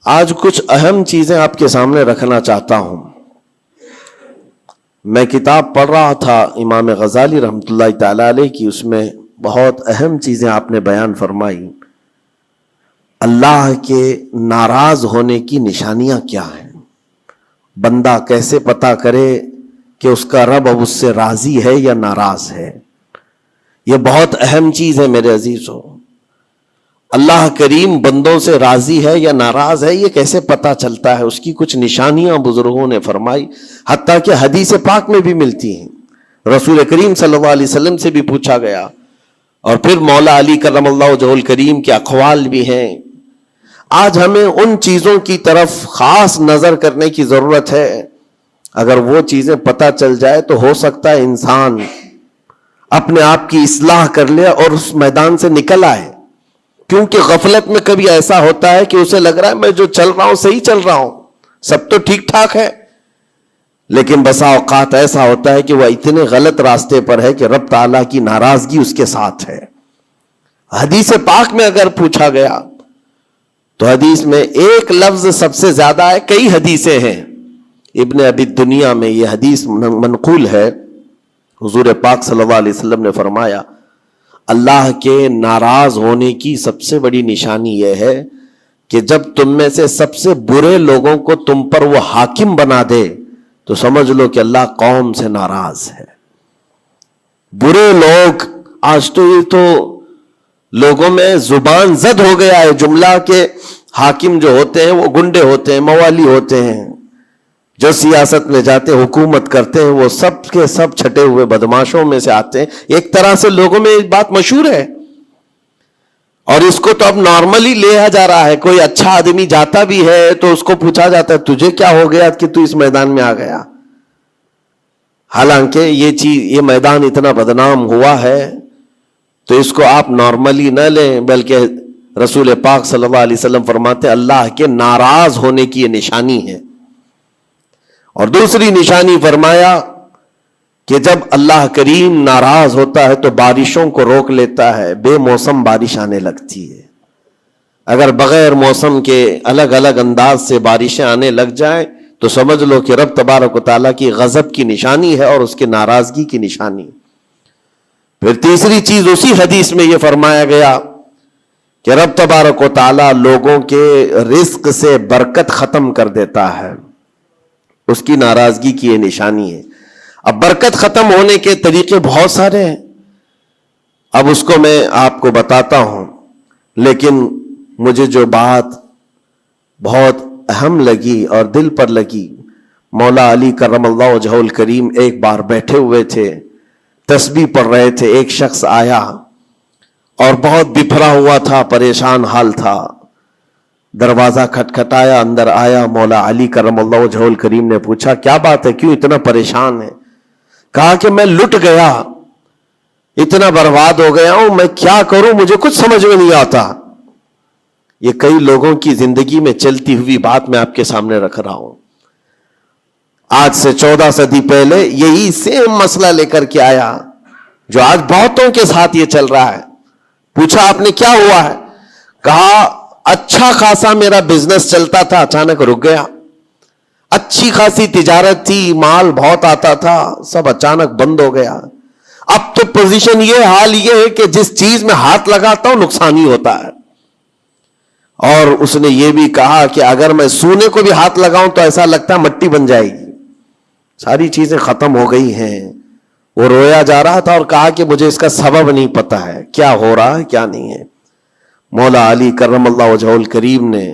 آج کچھ اہم چیزیں آپ کے سامنے رکھنا چاہتا ہوں. میں کتاب پڑھ رہا تھا امام غزالی رحمۃ اللہ تعالی علیہ کی، اس میں بہت اہم چیزیں آپ نے بیان فرمائی. اللہ کے ناراض ہونے کی نشانیاں کیا ہیں؟ بندہ کیسے پتا کرے کہ اس کا رب اب اس سے راضی ہے یا ناراض ہے؟ یہ بہت اہم چیز ہے میرے عزیزو. اللہ کریم بندوں سے راضی ہے یا ناراض ہے، یہ کیسے پتا چلتا ہے؟ اس کی کچھ نشانیاں بزرگوں نے فرمائی، حتیٰ کہ حدیث پاک میں بھی ملتی ہیں. رسول کریم صلی اللہ علیہ وسلم سے بھی پوچھا گیا، اور پھر مولا علی کرم اللہ وجہہ الکریم کے اقوال بھی ہیں. آج ہمیں ان چیزوں کی طرف خاص نظر کرنے کی ضرورت ہے. اگر وہ چیزیں پتہ چل جائے تو ہو سکتا ہے انسان اپنے آپ کی اصلاح کر لے اور اس میدان سے نکل آئے. کیونکہ غفلت میں کبھی ایسا ہوتا ہے کہ اسے لگ رہا ہے میں جو چل رہا ہوں صحیح چل رہا ہوں، سب تو ٹھیک ٹھاک ہے، لیکن بسا اوقات ایسا ہوتا ہے کہ وہ اتنے غلط راستے پر ہے کہ رب تعالیٰ کی ناراضگی اس کے ساتھ ہے. حدیث پاک میں اگر پوچھا گیا تو حدیث میں ایک لفظ سب سے زیادہ ہے، کئی حدیثیں ہیں. ابن ابی دنیا میں یہ حدیث منقول ہے. حضور پاک صلی اللہ علیہ وسلم نے فرمایا، اللہ کے ناراض ہونے کی سب سے بڑی نشانی یہ ہے کہ جب تم میں سے سب سے برے لوگوں کو تم پر وہ حاکم بنا دے تو سمجھ لو کہ اللہ قوم سے ناراض ہے. برے لوگ، آج تو یہ تو لوگوں میں زبان زد ہو گیا ہے جملہ کہ حاکم جو ہوتے ہیں وہ گنڈے ہوتے ہیں، موالی ہوتے ہیں، جو سیاست میں جاتے ہیں، حکومت کرتے ہیں، وہ سب کے سب چھٹے ہوئے بدماشوں میں سے آتے ہیں. ایک طرح سے لوگوں میں ایک بات مشہور ہے، اور اس کو تو اب نارملی لیا جا رہا ہے. کوئی اچھا آدمی جاتا بھی ہے تو اس کو پوچھا جاتا ہے تجھے کیا ہو گیا کہ تو اس میدان میں آ گیا. حالانکہ یہ میدان اتنا بدنام ہوا ہے تو اس کو آپ نارملی نہ لیں، بلکہ رسول پاک صلی اللہ علیہ وسلم فرماتے ہیں اللہ کے ناراض ہونے کی یہ نشانی ہے. اور دوسری نشانی فرمایا کہ جب اللہ کریم ناراض ہوتا ہے تو بارشوں کو روک لیتا ہے، بے موسم بارش آنے لگتی ہے. اگر بغیر موسم کے الگ الگ انداز سے بارشیں آنے لگ جائیں تو سمجھ لو کہ رب تبارک و تعالیٰ کی غضب کی نشانی ہے اور اس کے ناراضگی کی نشانی. پھر تیسری چیز اسی حدیث میں یہ فرمایا گیا کہ رب تبارک و تعالیٰ لوگوں کے رزق سے برکت ختم کر دیتا ہے، اس کی ناراضگی کی یہ نشانی ہے. اب برکت ختم ہونے کے طریقے بہت سارے ہیں، اب اس کو میں آپ کو بتاتا ہوں. لیکن مجھے جو بات بہت اہم لگی اور دل پر لگی، مولا علی کرم اللہ وجہہ الکریم ایک بار بیٹھے ہوئے تھے، تسبیح پڑھ رہے تھے. ایک شخص آیا اور بہت بپھرا ہوا تھا، پریشان حال تھا. دروازہ کھٹکھٹایا، اندر آیا. مولا علی کرم اللہ وجہہ الکریم نے پوچھا کیا بات ہے، کیوں اتنا پریشان ہے؟ کہا کہ میں لٹ گیا، اتنا برباد ہو گیا ہوں، میں کیا کروں، مجھے کچھ سمجھ میں نہیں آتا. یہ کئی لوگوں کی زندگی میں چلتی ہوئی بات میں آپ کے سامنے رکھ رہا ہوں. آج سے 14 صدی پہلے یہی سیم مسئلہ لے کر کے آیا جو آج بہتوں کے ساتھ یہ چل رہا ہے. پوچھا آپ نے کیا ہوا ہے؟ کہا اچھا خاصا میرا بزنس چلتا تھا، اچانک رک گیا. اچھی خاصی تجارت تھی، مال بہت آتا تھا، سب اچانک بند ہو گیا. اب تو پوزیشن یہ، حال یہ ہے کہ جس چیز میں ہاتھ لگاتا ہوں نقصان ہی ہوتا ہے. اور اس نے یہ بھی کہا کہ اگر میں سونے کو بھی ہاتھ لگاؤں تو ایسا لگتا ہے مٹی بن جائے گی. ساری چیزیں ختم ہو گئی ہیں. وہ رویا جا رہا تھا اور کہا کہ مجھے اس کا سبب نہیں پتا ہے، کیا ہو رہا ہے کیا نہیں ہے. مولا علی کرم اللہ وجہہ الکریم نے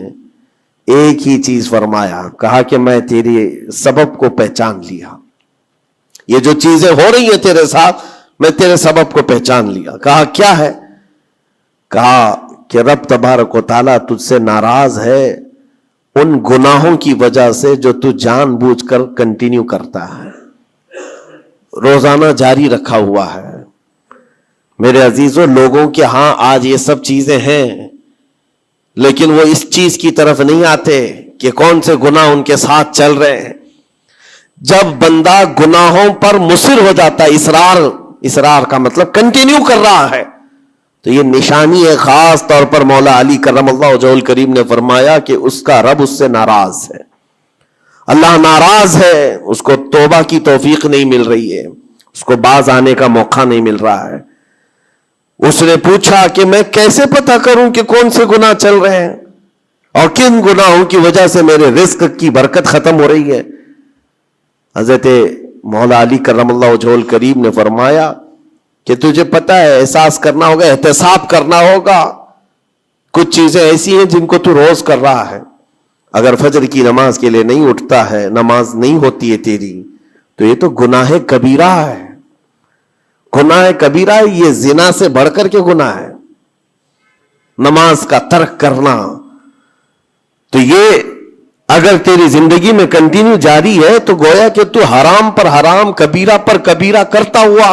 ایک ہی چیز فرمایا، کہا کہ میں تیرے سبب کو پہچان لیا. یہ جو چیزیں ہو رہی ہیں تیرے ساتھ، میں تیرے سبب کو پہچان لیا. کہا کیا ہے؟ کہا کہ رب تبارک و تعالیٰ تجھ سے ناراض ہے ان گناہوں کی وجہ سے جو تو جان بوجھ کر کنٹینیو کرتا ہے، روزانہ جاری رکھا ہوا ہے. میرے عزیزوں، لوگوں کے ہاں آج یہ سب چیزیں ہیں، لیکن وہ اس چیز کی طرف نہیں آتے کہ کون سے گناہ ان کے ساتھ چل رہے ہیں. جب بندہ گناہوں پر مصر ہو جاتا ہے، اصرار کا مطلب کنٹینیو کر رہا ہے، تو یہ نشانی ہے. خاص طور پر مولا علی کرم اللہ وجہہ الکریم نے فرمایا کہ اس کا رب اس سے ناراض ہے. اللہ ناراض ہے, اس کو توبہ کی توفیق نہیں مل رہی ہے, اس کو باز آنے کا موقع نہیں مل رہا ہے. اس نے پوچھا کہ میں کیسے پتہ کروں کہ کون سے گناہ چل رہے ہیں اور کن گناہوں کی وجہ سے میرے رزق کی برکت ختم ہو رہی ہے. حضرت مولا علی کرم اللہ وجہہ الکریم نے فرمایا کہ تجھے پتہ ہے, احساس کرنا ہوگا, احتساب کرنا ہوگا. کچھ چیزیں ایسی ہیں جن کو تو روز کر رہا ہے. اگر فجر کی نماز کے لیے نہیں اٹھتا ہے, نماز نہیں ہوتی ہے تیری, تو یہ تو گناہ کبیرہ ہے. گناہ کبیرہ ہے, یہ زنا سے بڑھ کر کے گناہ ہے نماز کا ترک کرنا. تو یہ اگر تیری زندگی میں کنٹینیو جاری ہے تو گویا کہ تو حرام پر حرام, کبیرہ پر کبیرہ کرتا ہوا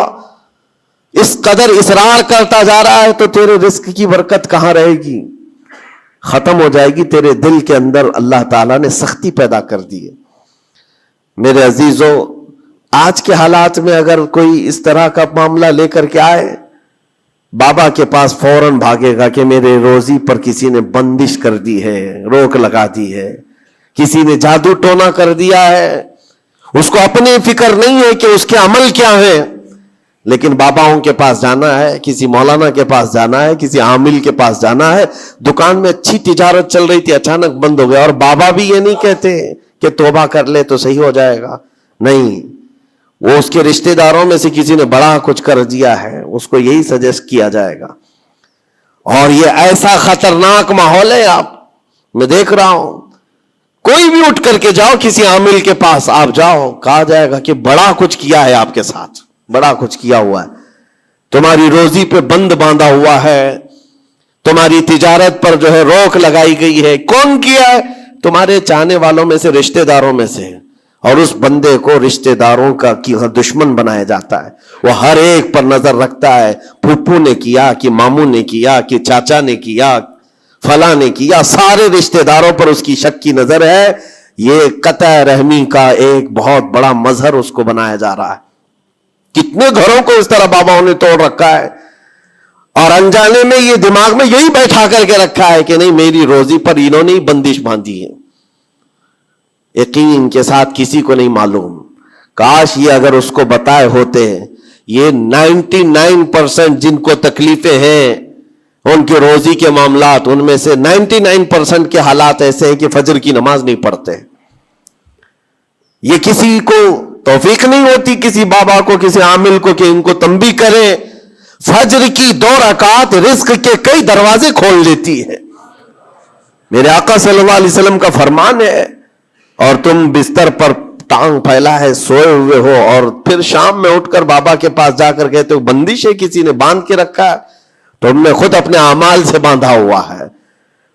اس قدر اصرار کرتا جا رہا ہے, تو تیرے رزق کی برکت کہاں رہے گی؟ ختم ہو جائے گی. تیرے دل کے اندر اللہ تعالیٰ نے سختی پیدا کر دی ہے. میرے عزیزو, آج کے حالات میں اگر کوئی اس طرح کا معاملہ لے کر کے آئے, بابا کے پاس فوراً بھاگے گا کہ میرے روزی پر کسی نے بندش کر دی ہے, روک لگا دی ہے, کسی نے جادو ٹونا کر دیا ہے. اس کو اپنی فکر نہیں ہے کہ اس کے عمل کیا ہے, لیکن باباؤں کے پاس جانا ہے, کسی مولانا کے پاس جانا ہے, کسی عامل کے پاس جانا ہے. دکان میں اچھی تجارت چل رہی تھی, اچانک بند ہو گیا. اور بابا بھی یہ نہیں کہتے کہ توبہ کر لے تو صحیح ہو جائے گا, نہیں. وہ اس کے رشتہ داروں میں سے کسی نے بڑا کچھ کر دیا ہے, اس کو یہی سجیسٹ کیا جائے گا. اور یہ ایسا خطرناک ماحول ہے, میں دیکھ رہا ہوں. کوئی بھی اٹھ کر کے جاؤ, کسی عامل کے پاس آپ جاؤ, کہا جائے گا کہ بڑا کچھ کیا ہے آپ کے ساتھ, بڑا کچھ کیا ہوا ہے, تمہاری روزی پہ بند باندھا ہوا ہے, تمہاری تجارت پر جو ہے روک لگائی گئی ہے. کون کیا ہے؟ تمہارے چاہنے والوں میں سے, رشتہ داروں میں سے. اور اس بندے کو رشتہ داروں کا دشمن بنایا جاتا ہے. وہ ہر ایک پر نظر رکھتا ہے, پھپھو نے کیا, کہ ماموں نے کیا, کہ چاچا نے کیا, فلاں نے کیا. سارے رشتہ داروں پر اس کی شک کی نظر ہے. یہ قطع رحمی کا ایک بہت بڑا مظہر اس کو بنایا جا رہا ہے. کتنے گھروں کو اس طرح باباؤں نے توڑ رکھا ہے, اور انجانے میں یہ دماغ میں یہی بیٹھا کر کے رکھا ہے کہ نہیں, میری روزی پر انہوں نے بندش باندھی ہے. یقین کے ساتھ کسی کو نہیں معلوم. کاش یہ اگر اس کو بتائے ہوتے, یہ 99% جن کو تکلیفیں ہیں ان کی روزی کے معاملات, ان میں سے 99% کے حالات ایسے ہیں کہ فجر کی نماز نہیں پڑھتے. یہ کسی کو توفیق نہیں ہوتی, کسی بابا کو, کسی عامل کو, کہ ان کو تنبیہ کریں. فجر کی 2 رکعات رزق کے کئی دروازے کھول دیتی ہے. میرے آقا صلی اللہ علیہ وسلم کا فرمان ہے, اور تم بستر پر ٹانگ پھیلا ہے سوئے ہوئے ہو, اور پھر شام میں اٹھ کر بابا کے پاس جا کر کہتے ہو بندش ہے, کسی نے باندھ کے رکھا ہے, تو ہم نے خود اپنے اعمال سے باندھا ہوا ہے.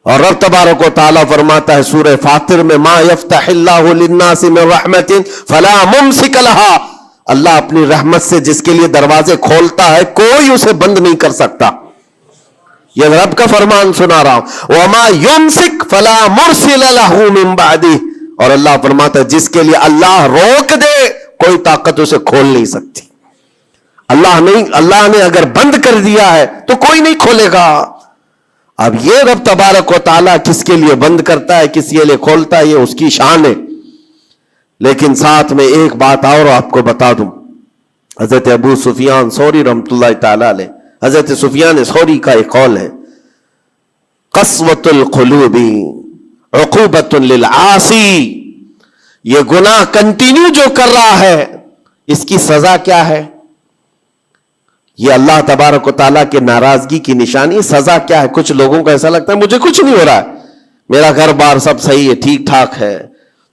اور رب تبارک و تعالیٰ فرماتا ہے سورہ فاطر میں, ما یفتح اللہ للناس من رحمت فلا ممسک لہا. اللہ اپنی رحمت سے جس کے لیے دروازے کھولتا ہے, کوئی اسے بند نہیں کر سکتا. یہ رب کا فرمان سنا رہا ہوں. وما یمسک فلا مرسل لہ من بعدہ. اور اللہ فرماتا ہے جس کے لیے اللہ روک دے, کوئی طاقت اسے کھول نہیں سکتی. اللہ نے اگر بند کر دیا ہے تو کوئی نہیں کھولے گا. اب یہ رب تبارک و تعالیٰ کس کے لیے بند کرتا ہے, کس کے لیے کھولتا ہے, یہ اس کی شان ہے. لیکن ساتھ میں ایک بات اور آپ کو بتا دوں. حضرت ابو سفیان ثوری رحمۃ اللہ تعالی علیہ, حضرت سفیان ثوری کا ایک قول ہے, قسوۃ القلوب عقوبۃ للعاصی. یہ گناہ کنٹینیو جو کر رہا ہے اس کی سزا کیا ہے؟ یہ اللہ تبارک و تعالیٰ کے ناراضگی کی نشانی. سزا کیا ہے؟ کچھ لوگوں کو ایسا لگتا ہے مجھے کچھ نہیں ہو رہا ہے, میرا گھر بار سب صحیح ہے, ٹھیک ٹھاک ہے.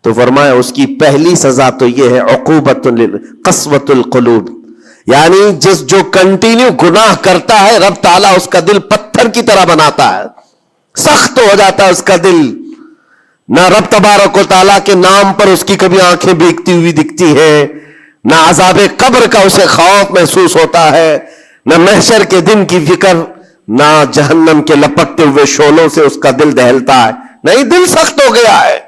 تو فرمایا اس کی پہلی سزا تو یہ ہے عقوبۃ قسوۃ القلوب. یعنی جو کنٹینیو گناہ کرتا ہے, رب تعالیٰ اس کا دل پتھر کی طرح بناتا ہے, سخت ہو جاتا ہے اس کا دل. نہ رب تبارک و تعالیٰ کے نام پر اس کی کبھی آنکھیں بھیگتی ہوئی دکھتی ہیں, نہ عذاب قبر کا اسے خوف محسوس ہوتا ہے, نہ محشر کے دن کی فکر, نہ جہنم کے لپکتے ہوئے شعلوں سے اس کا دل دہلتا ہے. نہیں, دل سخت ہو گیا ہے.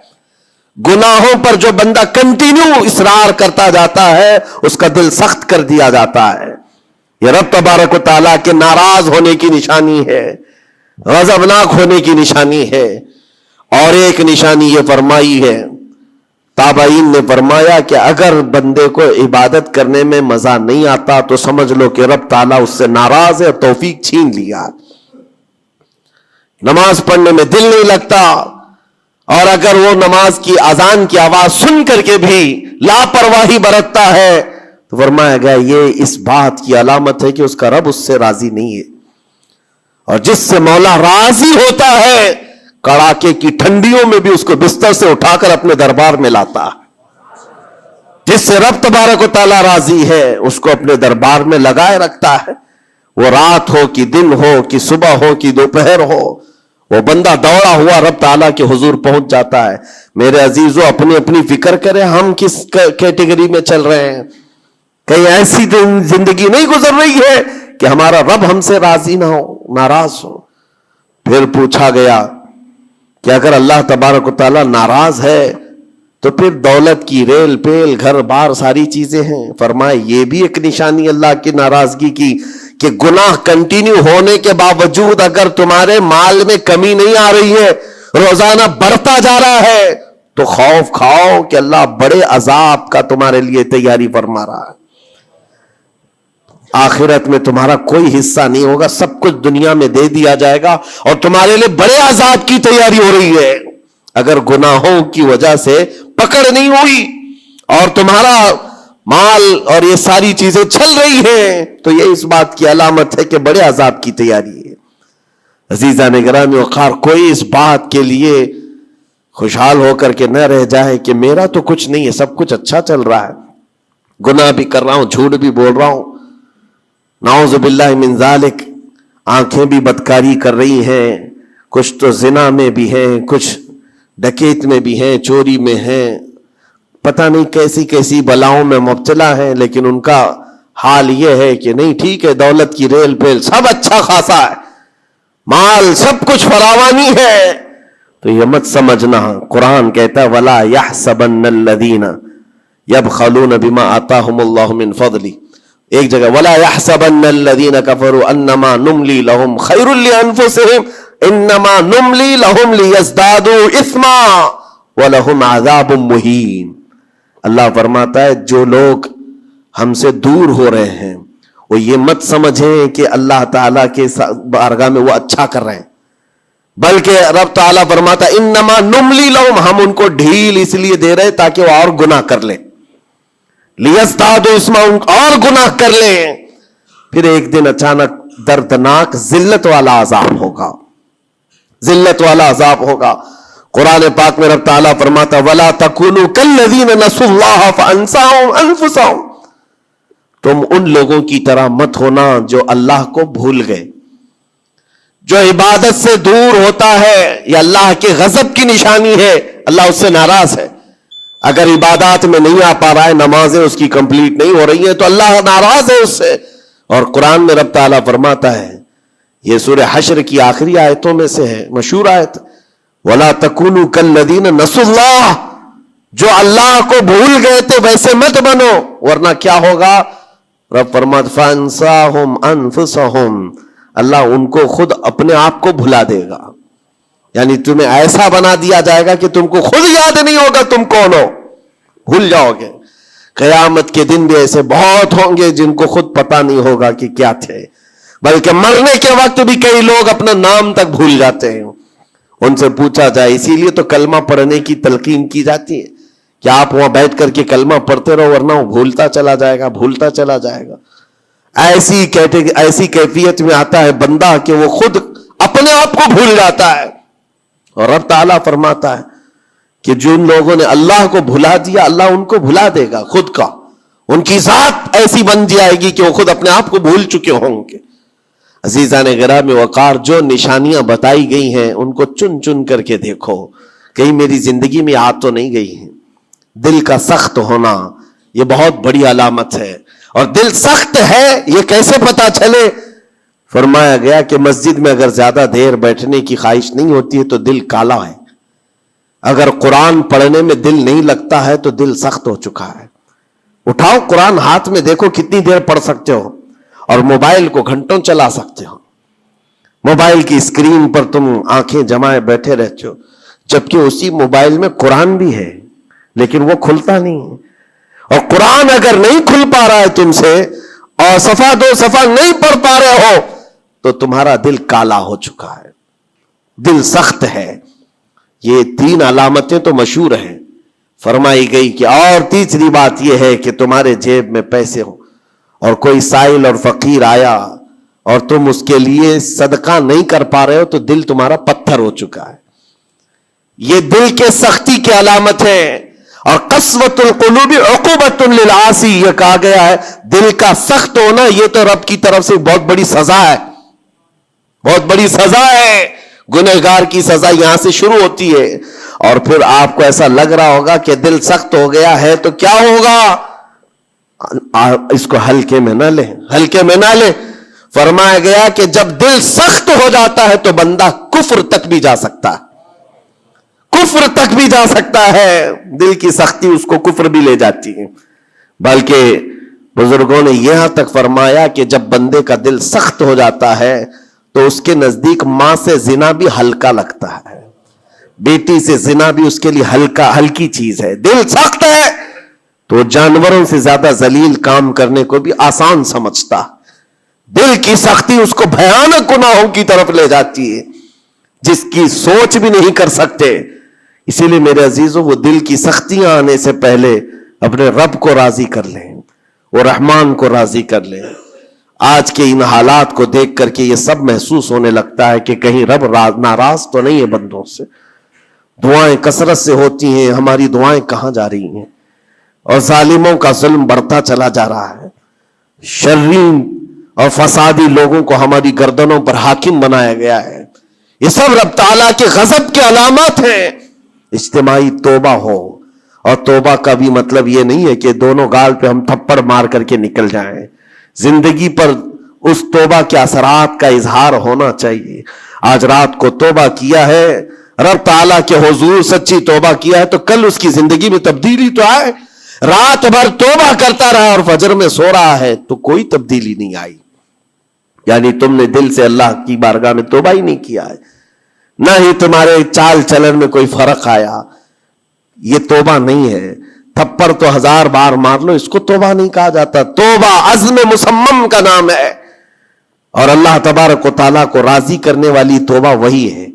گناہوں پر جو بندہ کنٹینیو اصرار کرتا جاتا ہے اس کا دل سخت کر دیا جاتا ہے. یہ رب تبارک و تعالیٰ کے ناراض ہونے کی نشانی ہے، غضبناک ہونے کی نشانی ہے۔ اور ایک نشانی یہ فرمائی ہے، تابعین نے فرمایا کہ اگر بندے کو عبادت کرنے میں مزہ نہیں آتا تو سمجھ لو کہ رب تعالیٰ اس سے ناراض ہے، توفیق چھین لیا۔ نماز پڑھنے میں دل نہیں لگتا، اور اگر وہ نماز کی اذان کی آواز سن کر کے بھی لاپرواہی برتتا ہے تو فرمایا گیا یہ اس بات کی علامت ہے کہ اس کا رب اس سے راضی نہیں ہے۔ اور جس سے مولا راضی ہوتا ہے کڑاکے کی ٹھنڈیوں میں بھی اس کو بستر سے اٹھا کر اپنے دربار میں لاتا ہے۔ جس سے رب تبارک و تعالیٰ راضی ہے اس کو اپنے دربار میں لگائے رکھتا ہے، وہ رات ہو کہ دن ہو کہ صبح ہو کہ دوپہر ہو، وہ بندہ دوڑا ہوا رب تعالیٰ کے حضور پہنچ جاتا ہے۔ میرے عزیزو اپنی اپنی فکر کریں، ہم کس کیٹیگری میں چل رہے ہیں؟ کہیں ایسی زندگی نہیں گزر رہی ہے کہ ہمارا رب ہم سے راضی نہ ہو، ناراض ہو؟ پھر پوچھا گیا کہ اگر اللہ تبارک و تعالیٰ ناراض ہے تو پھر دولت کی ریل پیل گھر بار ساری چیزیں ہیں۔ فرمائے یہ بھی ایک نشانی اللہ کی ناراضگی کی کہ گناہ کنٹینیو ہونے کے باوجود اگر تمہارے مال میں کمی نہیں آ رہی ہے، روزانہ بڑھتا جا رہا ہے، تو خوف کھاؤ کہ اللہ بڑے عذاب کا تمہارے لیے تیاری فرما رہا ہے۔ آخرت میں تمہارا کوئی حصہ نہیں ہوگا، سب کچھ دنیا میں دے دیا جائے گا اور تمہارے لیے بڑے عذاب کی تیاری ہو رہی ہے۔ اگر گناہوں کی وجہ سے پکڑ نہیں ہوئی اور تمہارا مال اور یہ ساری چیزیں چل رہی ہیں تو یہ اس بات کی علامت ہے کہ بڑے عذاب کی تیاری ہے۔ عزیزان گرامی وقار، کوئی اس بات کے لیے خوشحال ہو کر کے نہ رہ جائے کہ میرا تو کچھ نہیں ہے، سب کچھ اچھا چل رہا ہے، گناہ بھی کر رہا ہوں، جھوٹ بھی بول رہا ہوں، نعوذ باللہ من ذالک، آنکھیں بھی بدکاری کر رہی ہیں، کچھ تو زنا میں بھی ہیں، کچھ ڈکیت میں بھی ہیں، چوری میں ہیں، پتہ نہیں کیسی کیسی بلاؤں میں مبتلا ہیں، لیکن ان کا حال یہ ہے کہ نہیں ٹھیک ہے، دولت کی ریل پیل سب اچھا خاصا ہے، مال سب کچھ فراوانی ہے، تو یہ مت سمجھنا۔ قرآن کہتا ہے وَلَا يَحْسَبَنَّ الَّذِينَ يَبْخَلُونَ بِمَا آتَاهُمُ اللَّهُ مِنْ فَضْلِهِ، ایک جگہ وَلَا يَحْسَبَنَّ الَّذِينَ كَفَرُوا أَنَّمَا نُمْلِي لَهُمْ خَيْرٌ لِأَنفُسِهِمْ إِنَّمَا نُمْلِي لَهُمْ لِيَزْدَادُوا إِثْمًا وَلَهُمْ عَذَابٌ مُهِينٌ۔ اللہ فرماتا ہے جو لوگ ہم سے دور ہو رہے ہیں وہ یہ مت سمجھیں کہ اللہ تعالیٰ کے بارگاہ میں وہ اچھا کر رہے ہیں، بلکہ رب تعالیٰ فرماتا ہے انما نملی لہم، ہم ان کو ڈھیل اس لیے دے رہے تاکہ وہ اور گناہ کر لیں، لیزدادوا اسما، اور گناہ کر لیں، پھر ایک دن اچانک دردناک ذلت والا عذاب ہوگا، ذلت والا عذاب ہوگا۔ قرآن پاک میں رب تعالیٰ فرماتا وَلَا تَكُونُوا كَالَّذِينَ نَسُوا اللَّهَ فَأَنسَاهُمْ أَنفُسَهُمْ، تم ان لوگوں کی طرح مت ہونا جو اللہ کو بھول گئے، جو عبادت سے دور ہوتا ہے، یہ اللہ کے غضب کی نشانی ہے، اللہ اس سے ناراض ہے۔ اگر عبادات میں نہیں آ پا رہا ہے، نمازیں اس کی کمپلیٹ نہیں ہو رہی ہیں تو اللہ ناراض ہے اس سے۔ اور قرآن میں رب تعالیٰ فرماتا ہے، یہ سورہ حشر کی آخری آیتوں میں سے ہے، مشہور آیت، وَلَا تَكُونُوا كَالَّذِينَ نَسُوا اللَّهَ، جو اللہ کو بھول گئے تھے ویسے مت بنو، ورنہ کیا ہوگا؟ رب فرماتا فَأَنسَاهُمْ أَنفُسَهُمْ، اللہ ان کو خود اپنے آپ کو بھلا دے گا، یعنی تمہیں ایسا بنا دیا جائے گا کہ تم کو خود یاد نہیں ہوگا تم کون ہو، بھول جاؤ گے۔ قیامت کے دن بھی ایسے بہت ہوں گے جن کو خود پتا نہیں ہوگا کہ کیا تھے، بلکہ مرنے کے وقت بھی کئی لوگ اپنا نام تک بھول جاتے ہیں۔ ان سے پوچھا جائے، اسی لیے تو کلمہ پڑھنے کی تلقین کی جاتی ہے کہ آپ وہاں بیٹھ کر کے کلمہ پڑھتے رہو، ورنہ وہ بھولتا چلا جائے گا، بھولتا چلا جائے گا۔ ایسی کیفیت میں آتا ہے بندہ کہ وہ خود اپنے آپ کو بھول جاتا ہے۔ اور رب تعالیٰ فرماتا ہے کہ جن لوگوں نے اللہ کو بھلا دیا اللہ ان کو بھلا دے گا خود کا، ان کی ذات ایسی بن جائے گی کہ وہ خود اپنے آپ کو بھول چکے ہوں گے۔ عزیزان گرامی وقار، جو نشانیاں بتائی گئی ہیں ان کو چن چن کر کے دیکھو، کہیں میری زندگی میں آ تو نہیں گئی ہیں۔ دل کا سخت ہونا یہ بہت بڑی علامت ہے، اور دل سخت ہے یہ کیسے پتا چلے؟ فرمایا گیا کہ مسجد میں اگر زیادہ دیر بیٹھنے کی خواہش نہیں ہوتی ہے تو دل کالا ہے، اگر قرآن پڑھنے میں دل نہیں لگتا ہے تو دل سخت ہو چکا ہے۔ اٹھاؤ قرآن ہاتھ میں، دیکھو کتنی دیر پڑھ سکتے ہو، اور موبائل کو گھنٹوں چلا سکتے ہو. موبائل کی اسکرین پر تم آنکھیں جمائے بیٹھے رہتے ہو، جبکہ اسی موبائل میں قرآن بھی ہے لیکن وہ کھلتا نہیں ہے. اور قرآن اگر نہیں کھل پا رہا ہے تم سے، اور صفحہ دو صفحہ نہیں پڑھ پا رہے ہو، تو تمہارا دل کالا ہو چکا ہے، دل سخت ہے. یہ 3 علامتیں تو مشہور ہیں. فرمائی گئی کہ اور تیسری بات یہ ہے کہ تمہارے جیب میں پیسے ہوں اور کوئی سائل اور فقیر آیا اور تم اس کے لیے صدقہ نہیں کر پا رہے ہو تو دل تمہارا پتھر ہو چکا ہے. یہ دل کے سختی کی علامت ہے. اور قسوۃ القلوب عقوبۃ للعاصی، یہ کہا گیا ہے دل کا سخت ہونا یہ تو رب کی طرف سے بہت بڑی سزا ہے، بہت بڑی سزا ہے. گنہگار کی سزا یہاں سے شروع ہوتی ہے. اور پھر آپ کو ایسا لگ رہا ہوگا کہ دل سخت ہو گیا ہے تو کیا ہوگا، اس کو ہلکے میں نہ لیں، ہلکے میں نہ لیں. فرمایا گیا کہ جب دل سخت ہو جاتا ہے تو بندہ کفر تک بھی جا سکتا ہے، کفر تک بھی جا سکتا ہے. دل کی سختی اس کو کفر بھی لے جاتی ہے. بلکہ بزرگوں نے یہاں تک فرمایا کہ جب بندے کا دل سخت ہو جاتا ہے تو اس کے نزدیک ماں سے زنا بھی ہلکا لگتا ہے، بیٹی سے زنا بھی اس کے لیے ہلکی چیز ہے. دل سخت ہے تو جانوروں سے زیادہ ذلیل کام کرنے کو بھی آسان سمجھتا. دل کی سختی اس کو بھیانک گناہوں کی طرف لے جاتی ہے جس کی سوچ بھی نہیں کر سکتے. اسی لیے میرے عزیزوں، وہ دل کی سختیاں آنے سے پہلے اپنے رب کو راضی کر لیں، وہ رحمان کو راضی کر لیں. آج کے ان حالات کو دیکھ کر کے یہ سب محسوس ہونے لگتا ہے کہ کہیں رب ناراض تو نہیں ہے بندوں سے. دعائیں کثرت سے ہوتی ہیں، ہماری دعائیں کہاں جا رہی ہیں؟ اور ظالموں کا ظلم بڑھتا چلا جا رہا ہے. شرین اور فسادی لوگوں کو ہماری گردنوں پر حاکم بنایا گیا ہے. یہ سب رب تعالیٰ کے غضب کے علامات ہیں. اجتماعی توبہ ہو، اور توبہ کا بھی مطلب یہ نہیں ہے کہ دونوں گال پہ ہم تھپڑ مار کر کے نکل جائیں. زندگی پر اس توبہ کے اثرات کا اظہار ہونا چاہیے. آج رات کو توبہ کیا ہے، رب تعالیٰ کے حضور سچی توبہ کیا ہے تو کل اس کی زندگی میں تبدیلی تو آئے. رات بھر توبہ کرتا رہا اور فجر میں سو رہا ہے تو کوئی تبدیلی نہیں آئی، یعنی تم نے دل سے اللہ کی بارگاہ میں توبہ ہی نہیں کیا ہے، نہ ہی تمہارے چال چلن میں کوئی فرق آیا. یہ توبہ نہیں ہے. تھپڑ تو 1000 بار مار لو، اس کو توبہ نہیں کہا جاتا. توبہ عزم مصمم کا نام ہے، اور اللہ تبارک و تعالیٰ کو راضی کرنے والی توبہ وہی ہے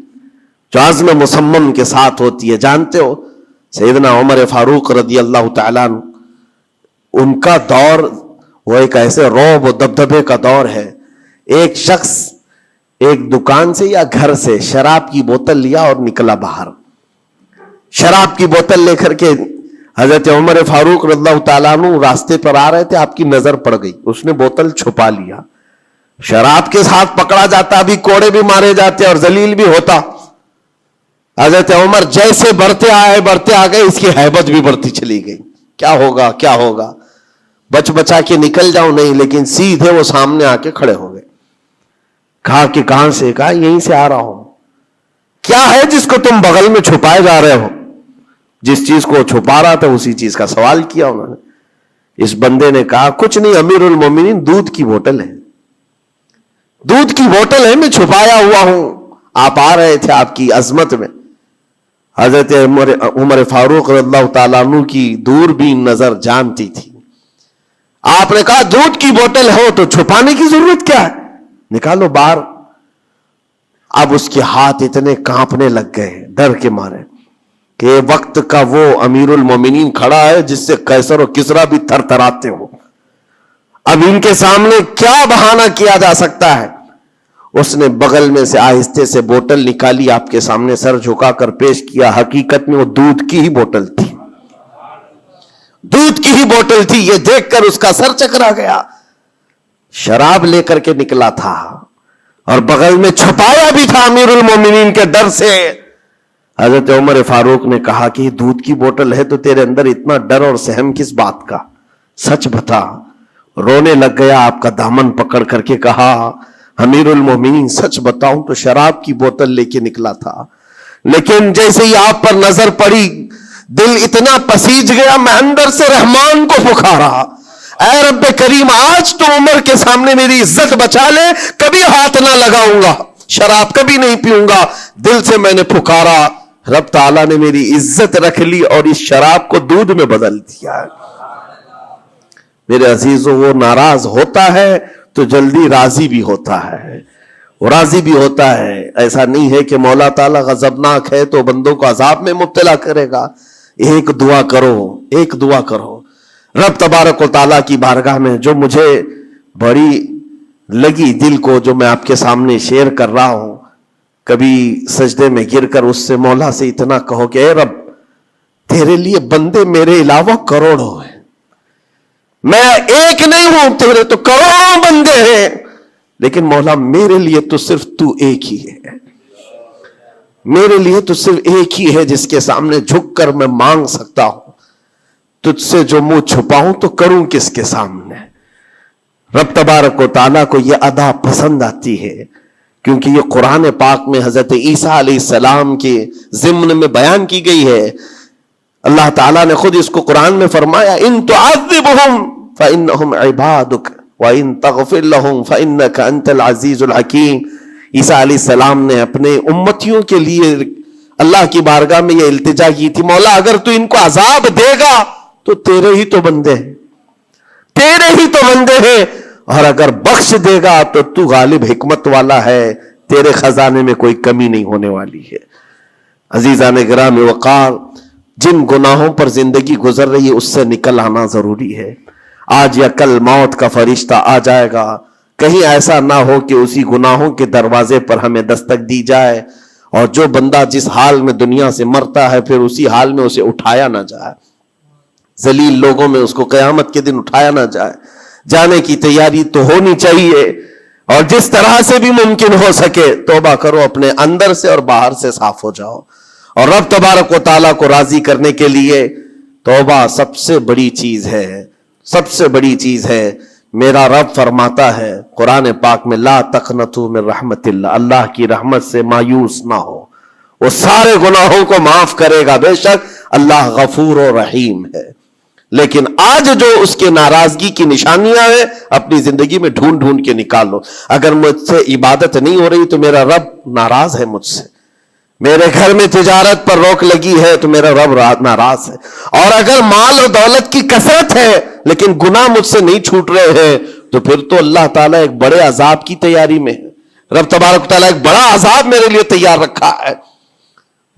جو عزم مصمم کے ساتھ ہوتی ہے. جانتے ہو سیدنا عمر فاروق رضی اللہ تعالیٰ عنہ، ان کا دور وہ ایک ایسے رعب و دبدبے کا دور ہے. ایک شخص ایک دکان سے یا گھر سے شراب کی بوتل لیا اور نکلا باہر. شراب کی بوتل لے کر کے حضرت عمر فاروق رضی اللہ تعالیٰ عنہ راستے پر آ رہے تھے، آپ کی نظر پڑ گئی، اس نے بوتل چھپا لیا. شراب کے ساتھ پکڑا جاتا، ابھی کوڑے بھی مارے جاتے اور ذلیل بھی ہوتا. حضرت عمر جیسے بڑھتے آ گئے، اس کی ہیبت بھی بڑھتی چلی گئی. کیا ہوگا کیا ہوگا، بچ بچا کے نکل جاؤں نہیں، لیکن سیدھے وہ سامنے آ کے کھڑے ہو گئے. کہا کہ کہاں سے؟ کہا یہیں سے آ رہا ہوں. کیا ہے جس کو تم بغل میں چھپائے جا رہے ہو؟ جس چیز کو چھپا رہا تھا اسی چیز کا سوال کیا انہوں نے. اس بندے نے کہا کچھ نہیں امیر المومنین، دودھ کی بوتل ہے، دودھ کی بوتل ہے، میں چھپایا ہوا ہوں، آپ آ رہے تھے آپ کی عظمت میں. حضرت عمر فاروق رضی اللہ تعالیٰ عنہ کی دوربین نظر جانتی تھی. آپ نے کہا دودھ کی بوتل ہو تو چھپانے کی ضرورت کیا ہے، نکالو باہر. اب اس کے ہاتھ اتنے کانپنے لگ گئے ڈر کے مارے کہ وقت کا وہ امیر المومنین کھڑا ہے جس سے قیصر و کسریٰ بھی تھر تھراتے ہو. اب ان کے سامنے کیا بہانہ کیا جا سکتا ہے؟ اس نے بغل میں سے آہستے سے بوتل نکالی، آپ کے سامنے سر جھکا کر پیش کیا. حقیقت میں وہ دودھ کی ہی بوتل تھی، دودھ کی ہی بوتل تھی. یہ دیکھ کر اس کا سر چکرا گیا. شراب لے کر کے نکلا تھا اور بغل میں چھپایا بھی تھا امیر المومنین کے ڈر سے. حضرت عمر فاروق نے کہا کہ یہ دودھ کی بوتل ہے تو تیرے اندر اتنا ڈر اور سہم کس بات کا، سچ بتا. رونے لگ گیا، آپ کا دامن پکڑ کر کے کہا امیر المومنین سچ بتاؤں تو شراب کی بوتل لے کے نکلا تھا، لیکن جیسے ہی آپ پر نظر پڑی دل اتنا پسیج گیا، میں اندر سے رحمان کو پکارا، اے رب کریم آج تو عمر کے سامنے میری عزت بچا لے, کبھی ہاتھ نہ لگاؤں گا, شراب کبھی نہیں پیوں گا. دل سے میں نے پکارا, رب تعالیٰ نے میری عزت رکھ لی اور اس شراب کو دودھ میں بدل دیا. میرے عزیزوں, وہ ناراض ہوتا ہے تو جلدی راضی بھی ہوتا ہے, وہ راضی بھی ہوتا ہے. ایسا نہیں ہے کہ مولا تعالیٰ غضبناک ہے تو بندوں کو عذاب میں مبتلا کرے گا. ایک دعا کرو, ایک دعا کرو رب تبارک و تعالیٰ کی بارگاہ میں, جو مجھے بڑی لگی دل کو, جو میں آپ کے سامنے شیئر کر رہا ہوں. کبھی سجدے میں گر کر اس سے مولا سے اتنا کہو کہ اے رب, تیرے لیے بندے میرے علاوہ کروڑوں ہیں, میں ایک نہیں ہوں, تیرے تو کروڑوں بندے ہیں, لیکن مولا میرے لیے تو صرف تو ایک ہی ہے. میرے لیے تو صرف ایک ہی ہے جس کے سامنے جھک کر میں مانگ سکتا ہوں. تجھ سے جو منہ چھپاؤں تو کروں کس کے سامنے. رب تبارک و تعالیٰ کو یہ ادا پسند آتی ہے, کیونکہ یہ قرآن پاک میں حضرت عیسیٰ علیہ السلام کے ضمن میں بیان کی گئی ہے. اللہ تعالیٰ نے خود اس کو قرآن میں فرمایا, ان تعذبہم فانہم عبادک وان تغفر لہم فانک انت العزیز الحکیم. عیسیٰ علیہ السلام نے اپنے امتیوں کے لیے اللہ کی بارگاہ میں یہ التجا کی تھی, مولا اگر تو ان کو عذاب دے گا تو تیرے ہی تو بندے ہیں, تیرے ہی تو بندے ہیں, اور اگر بخش دے گا تو تو غالب حکمت والا ہے, تیرے خزانے میں کوئی کمی نہیں ہونے والی ہے. عزیزان گرامی وقار, جن گناہوں پر زندگی گزر رہی ہے اس سے نکل آنا ضروری ہے. آج یا کل موت کا فرشتہ آ جائے گا, کہیں ایسا نہ ہو کہ اسی گناہوں کے دروازے پر ہمیں دستک دی جائے, اور جو بندہ جس حال میں دنیا سے مرتا ہے پھر اسی حال میں اسے اٹھایا نہ جائے, ذلیل لوگوں میں اس کو قیامت کے دن اٹھایا نہ جائے. جانے کی تیاری تو ہونی چاہیے, اور جس طرح سے بھی ممکن ہو سکے توبہ کرو, اپنے اندر سے اور باہر سے صاف ہو جاؤ. اور رب تبارک و تعالیٰ کو راضی کرنے کے لیے توبہ سب سے بڑی چیز ہے, سب سے بڑی چیز ہے. میرا رب فرماتا ہے قرآن پاک میں, لا تقنطوا من رحمت اللہ, اللہ کی رحمت سے مایوس نہ ہو, وہ سارے گناہوں کو معاف کرے گا, بے شک اللہ غفور و رحیم ہے. لیکن آج جو اس کے ناراضگی کی نشانیاں ہیں اپنی زندگی میں ڈھونڈ ڈھونڈ کے نکالو. اگر مجھ سے عبادت نہیں ہو رہی تو میرا رب ناراض ہے مجھ سے, میرے گھر میں تجارت پر روک لگی ہے تو میرا رب ناراض ہے, اور اگر مال و دولت کی کثرت ہے لیکن گناہ مجھ سے نہیں چھوٹ رہے ہیں تو پھر تو اللہ تعالیٰ ایک بڑے عذاب کی تیاری میں ہے. رب تبارک تعالیٰ ایک بڑا عذاب میرے لیے تیار رکھا ہے,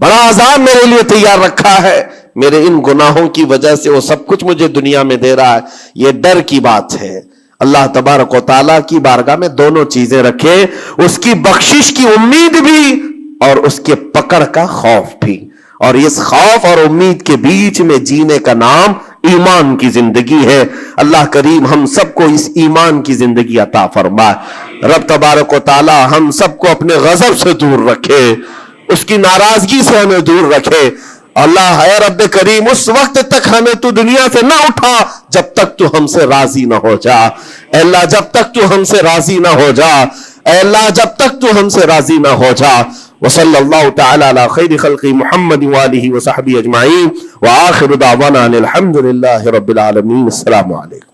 بڑا عذاب میرے لیے تیار رکھا ہے. میرے ان گناہوں کی وجہ سے وہ سب کچھ مجھے دنیا میں دے رہا ہے. یہ ڈر کی بات ہے. اللہ تبارک و تعالیٰ کی بارگاہ میں دونوں چیزیں رکھے, اس کی بخشش کی امید بھی اور اس کے پکڑ کا خوف بھی. اور اس خوف اور امید کے بیچ میں جینے کا نام ایمان کی زندگی ہے. اللہ کریم ہم سب کو اس ایمان کی زندگی عطا فرمائے. رب تبارک و تعالی ہم سب کو اپنے غضب سے دور رکھے, اس کی ناراضگی سے ہمیں دور رکھے. اللہ اے رب کریم اس وقت تک ہمیں تو دنیا سے نہ اٹھا جب تک تو ہم سے راضی نہ ہو جا. اے اللہ جب تک تو ہم سے راضی نہ ہو جا, اے اللہ جب تک تو ہم سے راضی نہ ہو جا. وصلی اللہ تعالی علی خیر خلق محمد وآلہ وصحبہ اجمعین, وآخر دعوانا الحمد للہ رب العالمین. السلام علیکم.